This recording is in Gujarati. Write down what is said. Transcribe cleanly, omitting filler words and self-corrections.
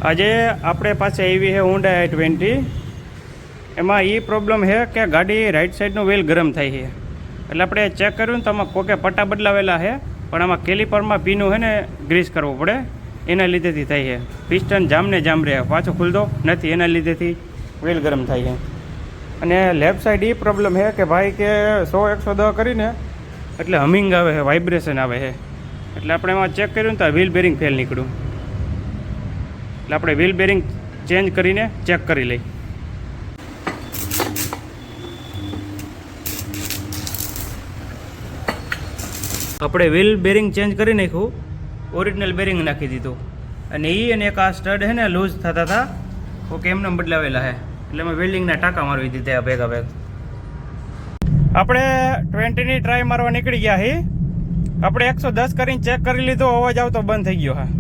આજે આપણે પાસે આવી છે Hyundai i20 એમાં એ પ્રોબ્લેમ છે કે ગાડી રાઈટ સાઈડનું વ્હીલ ગરમ થાય છે એટલે આપણે ચેક કર્યું ને તો આમાં કોકે પટ્ટા બદલાવેલા છે પણ આમાં કેલિપરમાં પીનું છે ને ગ્રીસ કરવું પડે એના લીધેથી થાય છે પિસ્ટન જામને જામ રહે પાછો ખુલતો નથી એના લીધેથી વ્હીલ ગરમ થાય છે અને લેફ્ટ સાઈડ એ પ્રોબ્લેમ છે કે ભાઈ કે 100-110 કરીને એટલે હમિંગ આવે છે વાઇબ્રેશન આવે છે એટલે આપણે એમાં ચેક કર્યું ને તો વ્હીલ બેરિંગ ફેલ નીકળ્યું એટલે આપણે વ્હીલ બેરિંગ ચેન્જ કરીને ચેક કરી લઈ આપણે વ્હીલ બેરિંગ ચેન્જ કરી નાખ્યું ઓરિજિનલ બેરિંગ નાખી દીધું અને એક આ સ્ટડ છે ને લૂઝ થતા હતા ઓકે એમને બદલાવેલા છે એટલે અમે વેલ્ડિંગના ટાંકા મારવી દીધા ભેગા આપણે 20ની ટ્રાય મારવા નીકળી ગયા છીએ આપણે 110 કરીને ચેક કરી લીધો અવાજ આવતો બંધ થઈ ગયો હા